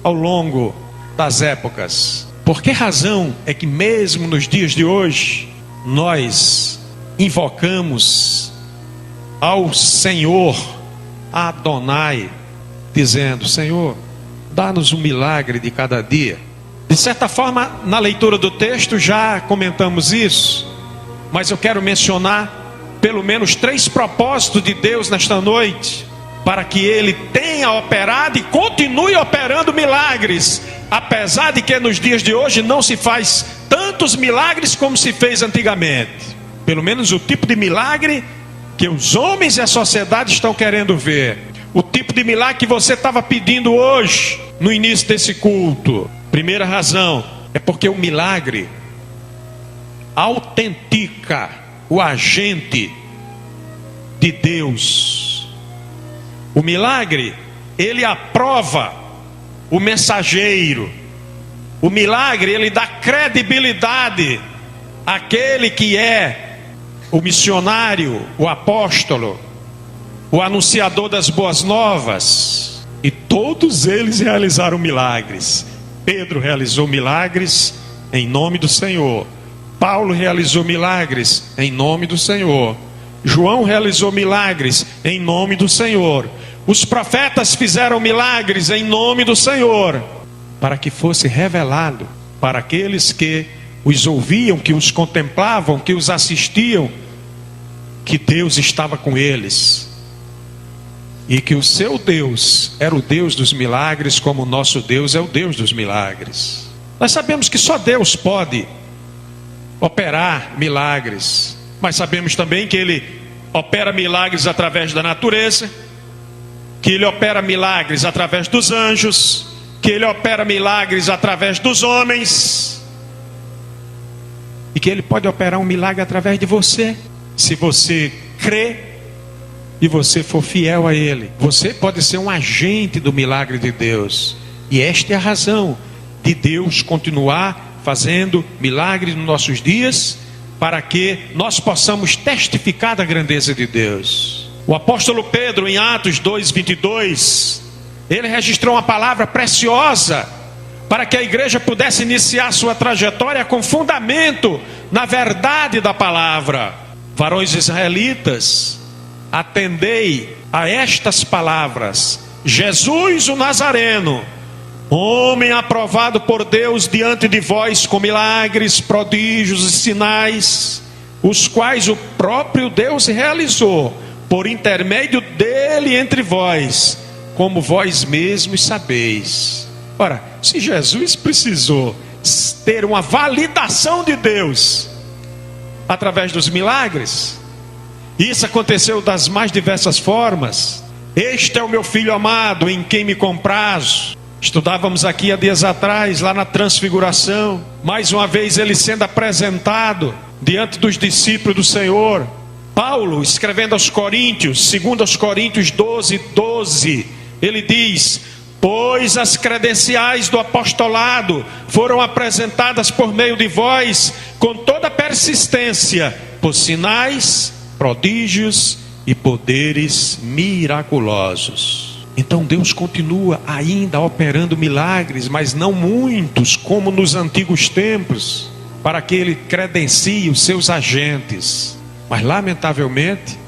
ao longo das épocas? Por que razão é que mesmo nos dias de hoje nós invocamos ao Senhor Adonai, dizendo: Senhor, dá-nos um milagre de cada dia? De certa forma, na leitura do texto já comentamos isso, mas eu quero mencionar pelo menos 3 propósitos de Deus nesta noite, para que Ele tenha operado e continue operando milagres, apesar de que nos dias de hoje não se faz tantos milagres como se fez antigamente. Pelo menos o tipo de milagre que os homens e a sociedade estão querendo ver. O tipo de milagre que você estava pedindo hoje, no início desse culto. Primeira razão, é porque o milagre autentica o agente de Deus. O milagre, ele aprova o mensageiro. O milagre, ele dá credibilidade àquele que é o missionário, o apóstolo, o anunciador das boas novas. E todos eles realizaram milagres. Pedro realizou milagres em nome do Senhor. Paulo realizou milagres em nome do Senhor. João realizou milagres em nome do Senhor. Os profetas fizeram milagres em nome do Senhor, para que fosse revelado para aqueles que os ouviam, que os contemplavam, que os assistiam, que Deus estava com eles, e que o seu Deus era o Deus dos milagres, como o nosso Deus é o Deus dos milagres. Nós sabemos que só Deus pode operar milagres, mas sabemos também que Ele opera milagres através da natureza, que Ele opera milagres através dos anjos, que Ele opera milagres através dos homens, e que Ele pode operar um milagre através de você. Se você crê e você for fiel a Ele, você pode ser um agente do milagre de Deus. E esta é a razão de Deus continuar fazendo milagres nos nossos dias, para que nós possamos testificar da grandeza de Deus. O apóstolo Pedro, em Atos 2:22, ele registrou uma palavra preciosa para que a igreja pudesse iniciar sua trajetória com fundamento na verdade da palavra. Varões israelitas, atendei a estas palavras: Jesus o Nazareno, homem aprovado por Deus diante de vós com milagres, prodígios e sinais, os quais o próprio Deus realizou por intermédio dele entre vós, como vós mesmos sabeis. Ora, se Jesus precisou ter uma validação de Deus através dos milagres, isso aconteceu das mais diversas formas. Este é o meu filho amado, em quem me comprazo. Estudávamos aqui há dias atrás, lá na transfiguração, mais uma vez ele sendo apresentado diante dos discípulos do Senhor. Paulo, escrevendo aos Coríntios, 2 Coríntios 12:12, ele diz: pois as credenciais do apostolado foram apresentadas por meio de vós, com toda persistência, por sinais, prodígios e poderes miraculosos. Então Deus continua ainda operando milagres, mas não muitos como nos antigos tempos, para que Ele credencie os seus agentes. Mas lamentavelmente,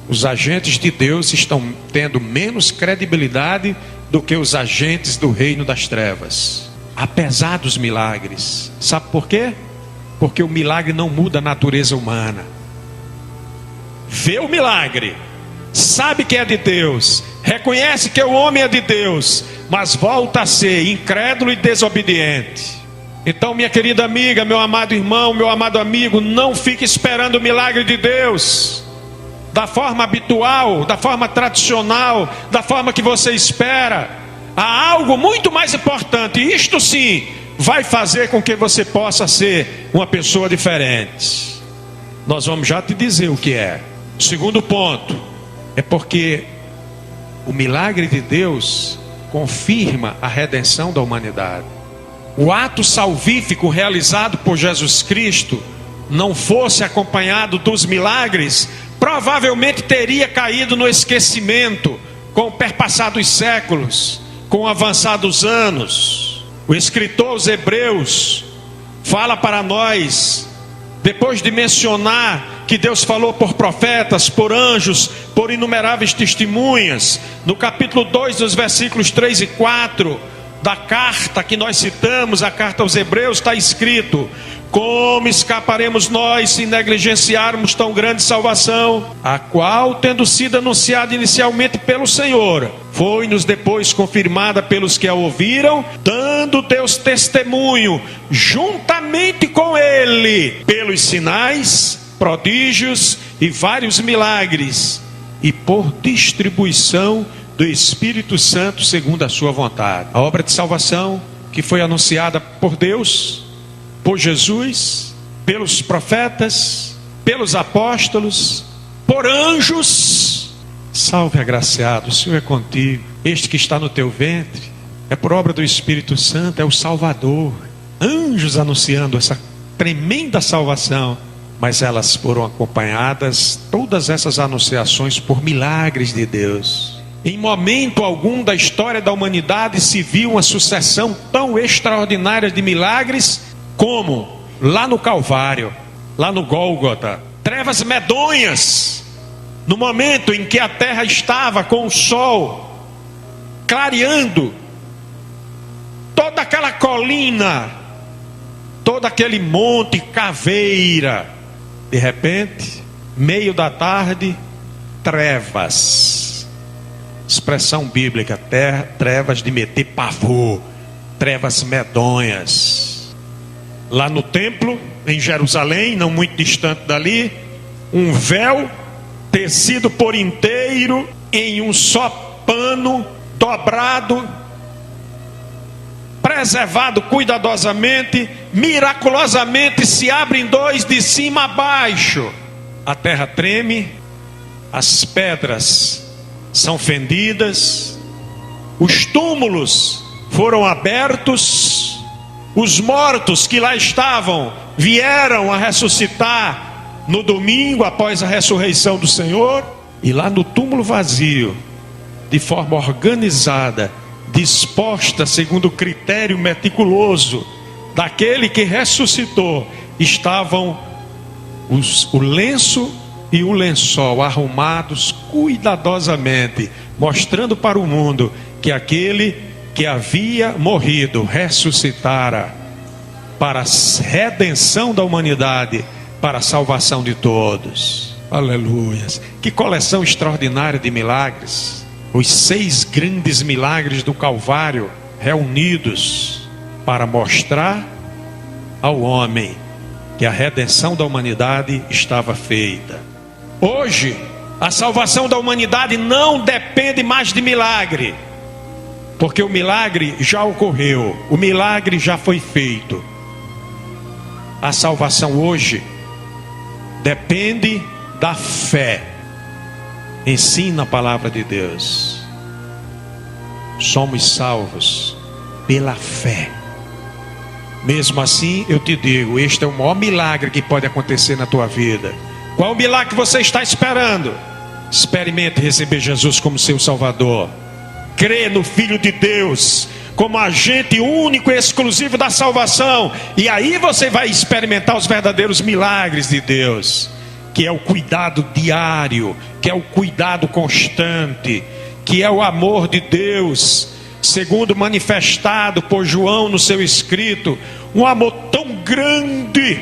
os agentes de Deus estão tendo menos credibilidade do que os agentes do reino das trevas, apesar dos milagres. Sabe por quê? Porque o milagre não muda a natureza humana. Vê o milagre, sabe que é de Deus, reconhece que o homem é de Deus, mas volta a ser incrédulo e desobediente. Então, minha querida amiga, meu amado irmão, meu amado amigo, não fique esperando o milagre de Deus da forma habitual, da forma tradicional, da forma que você espera. Há algo muito mais importante, e isto sim vai fazer com que você possa ser uma pessoa diferente. Nós vamos já te dizer o que é. Segundo ponto, é porque o milagre de Deus confirma a redenção da humanidade. O ato salvífico realizado por Jesus Cristo não fosse acompanhado dos milagres, provavelmente teria caído no esquecimento com o perpassar dos séculos, com o avançar dos anos. O escritor aos Hebreus fala para nós, depois de mencionar que Deus falou por profetas, por anjos, por inumeráveis testemunhas, no capítulo 2, dos versículos 3 e 4 da carta que nós citamos, a carta aos Hebreus, está escrito: como escaparemos nós se negligenciarmos tão grande salvação, a qual, tendo sido anunciada inicialmente pelo Senhor, foi-nos depois confirmada pelos que a ouviram, dando Deus testemunho, juntamente com Ele, pelos sinais, prodígios e vários milagres, e por distribuição do Espírito Santo segundo a sua vontade. A obra de salvação que foi anunciada por Deus, por Jesus, pelos profetas, pelos apóstolos, por anjos. Salve, agraciado, o Senhor é contigo. Este que está no teu ventre é por obra do Espírito Santo, é o Salvador. Anjos anunciando essa tremenda salvação. Mas elas foram acompanhadas, todas essas anunciações, por milagres de Deus. Em momento algum da história da humanidade se viu uma sucessão tão extraordinária de milagres como lá no Calvário, lá no Gólgota. Trevas medonhas, no momento em que a terra estava com o sol clareando, toda aquela colina, todo aquele monte caveira, de repente, meio da tarde, trevas. Expressão bíblica, trevas de meter pavor, trevas medonhas. Lá no templo, em Jerusalém, não muito distante dali, um véu tecido por inteiro em um só pano, dobrado, preservado cuidadosamente, miraculosamente se abre em dois de cima a baixo. A terra treme, as pedras são fendidas, os túmulos foram abertos, os mortos que lá estavam vieram a ressuscitar no domingo após a ressurreição do Senhor. E lá no túmulo vazio, de forma organizada, disposta segundo o critério meticuloso daquele que ressuscitou, estavam o lenço e o lençol arrumados cuidadosamente, mostrando para o mundo que aquele que havia morrido ressuscitara para a redenção da humanidade, para a salvação de todos. Aleluias! Que coleção extraordinária de milagres. Os 6 grandes milagres do Calvário reunidos para mostrar ao homem que a redenção da humanidade estava feita. Hoje, a salvação da humanidade não depende mais de milagre, porque o milagre já ocorreu, o milagre já foi feito. A salvação hoje depende da fé. Ensina a palavra de Deus. Somos salvos pela fé. Mesmo assim, eu te digo, este é o maior milagre que pode acontecer na tua vida. Qual o milagre que você está esperando? Experimente receber Jesus como seu Salvador. Crê no Filho de Deus como agente único e exclusivo da salvação. E aí você vai experimentar os verdadeiros milagres de Deus, que é o cuidado diário, que é o cuidado constante, que é o amor de Deus, segundo manifestado por João no seu escrito. Um amor tão grande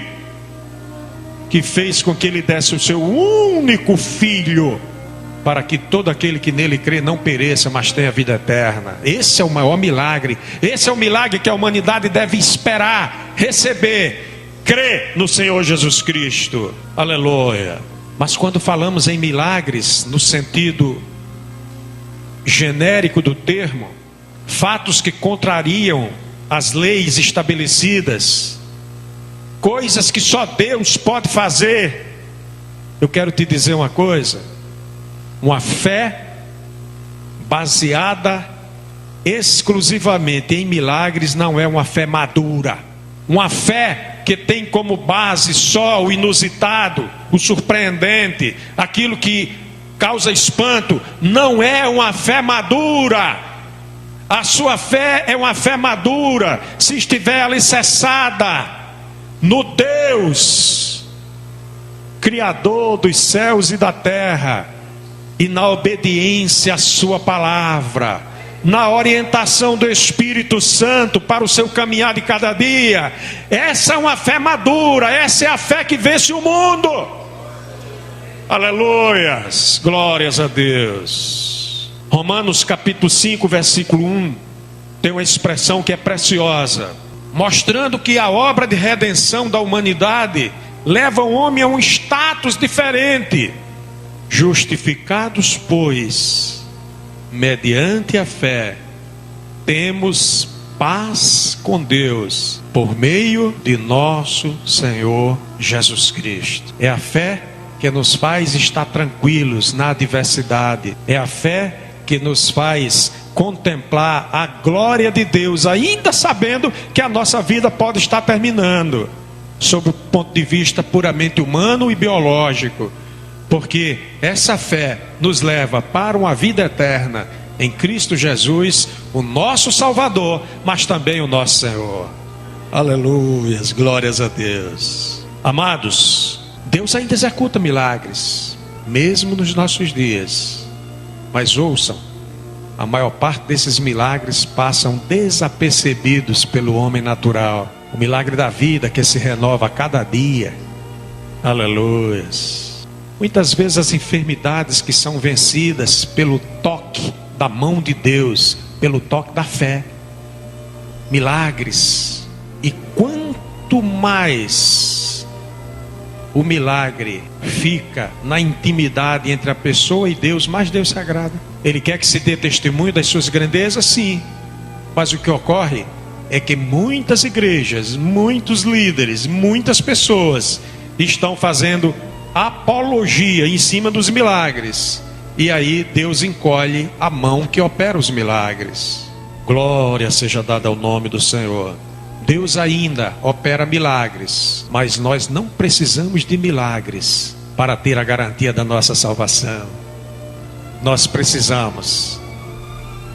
que fez com que ele desse o seu único filho, para que todo aquele que nele crê não pereça, mas tenha vida eterna. Esse é o maior milagre. Esse é o milagre que a humanidade deve esperar, receber. Crê no Senhor Jesus Cristo. Aleluia. Mas quando falamos em milagres, no sentido genérico do termo, fatos que contrariam as leis estabelecidas, coisas que só Deus pode fazer, eu quero te dizer uma coisa: uma fé baseada exclusivamente em milagres não é uma fé madura. Uma fé que tem como base só o inusitado, o surpreendente, aquilo que causa espanto, não é uma fé madura. A sua fé é uma fé madura se estiver alicerçada no Deus Criador dos céus e da terra, e na obediência à sua palavra, na orientação do Espírito Santo para o seu caminhar de cada dia. Essa é uma fé madura, essa é a fé que vence o mundo. Aleluias, glórias a Deus. Romanos capítulo 5, versículo 1, tem uma expressão que é preciosa, mostrando que a obra de redenção da humanidade leva o homem a um status diferente. Justificados, pois, mediante a fé, temos paz com Deus, por meio de nosso Senhor Jesus Cristo. É a fé que nos faz estar tranquilos na adversidade. É a fé que nos faz contemplar a glória de Deus, ainda sabendo que a nossa vida pode estar terminando, sob o ponto de vista puramente humano e biológico. Porque essa fé nos leva para uma vida eterna em Cristo Jesus, o nosso Salvador, mas também o nosso Senhor. Aleluias, glórias a Deus. Amados, Deus ainda executa milagres, mesmo nos nossos dias. Mas ouçam, a maior parte desses milagres passam desapercebidos pelo homem natural. O milagre da vida que se renova a cada dia. Aleluias. Muitas vezes as enfermidades que são vencidas pelo toque da mão de Deus, pelo toque da fé. Milagres. E quanto mais o milagre fica na intimidade entre a pessoa e Deus, mais Deus se agrada. Ele quer que se dê testemunho das suas grandezas, sim. Mas o que ocorre é que muitas igrejas, muitos líderes, muitas pessoas estão fazendo apologia em cima dos milagres, e aí Deus encolhe a mão que opera os milagres. Glória seja dada ao nome do Senhor. Deus ainda opera milagres, mas nós não precisamos de milagres para ter a garantia da nossa salvação. Nós precisamos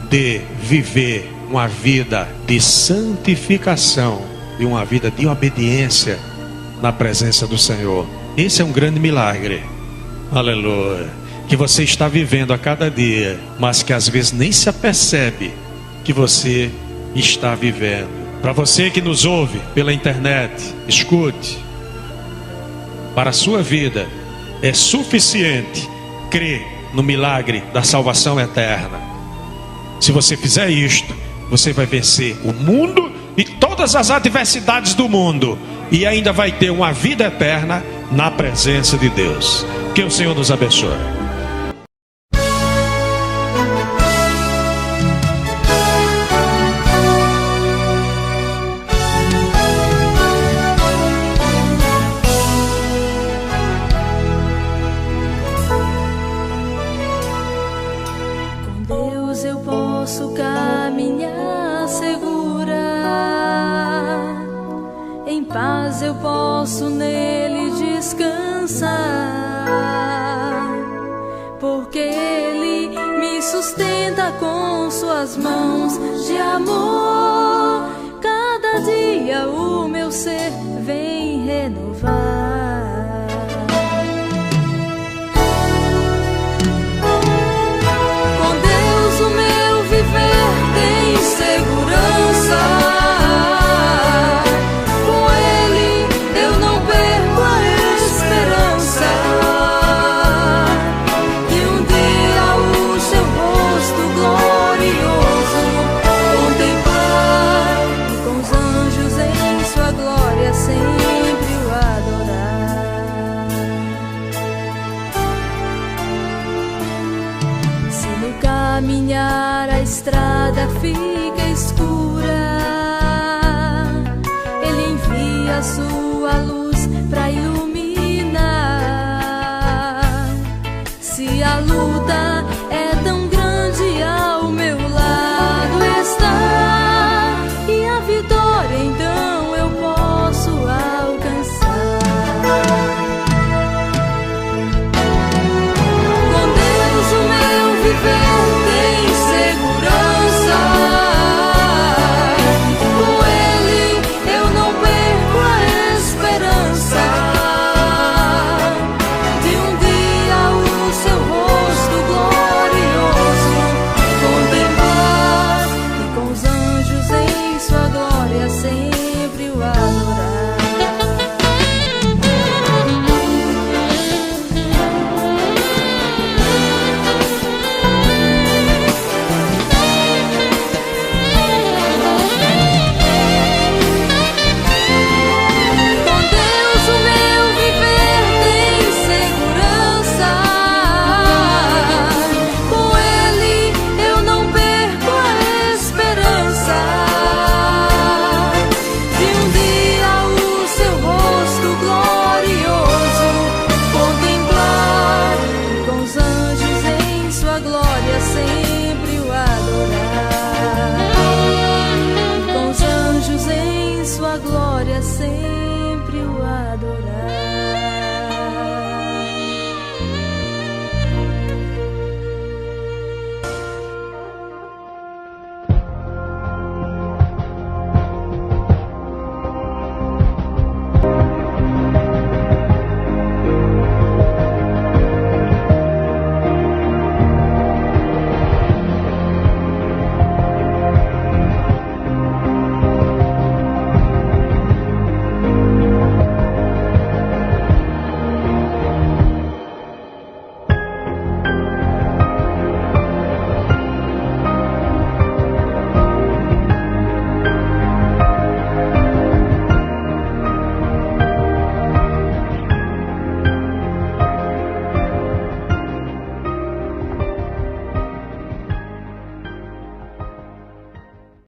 de viver uma vida de santificação e uma vida de obediência na presença do Senhor. Esse é um grande milagre, aleluia, que você está vivendo a cada dia, mas que às vezes nem se apercebe que você está vivendo. Para você que nos ouve pela internet, escute. Para a sua vida é suficiente crer no milagre da salvação eterna. Se você fizer isto, você vai vencer o mundo e todas as adversidades do mundo, e ainda vai ter uma vida eterna na presença de Deus. Que o Senhor nos abençoe. Com Deus eu posso caminhar segura, em paz eu posso nele descansar, porque ele me sustenta com suas mãos de amor. Cada dia o meu ser vem renovar. Segurança, com ele eu não perco a esperança, e um dia o seu rosto glorioso contemplar, e com os anjos em sua glória sempre o adorar. Se no caminhar a estrada fica escura, ele envia sua luz para iluminar. Se a luta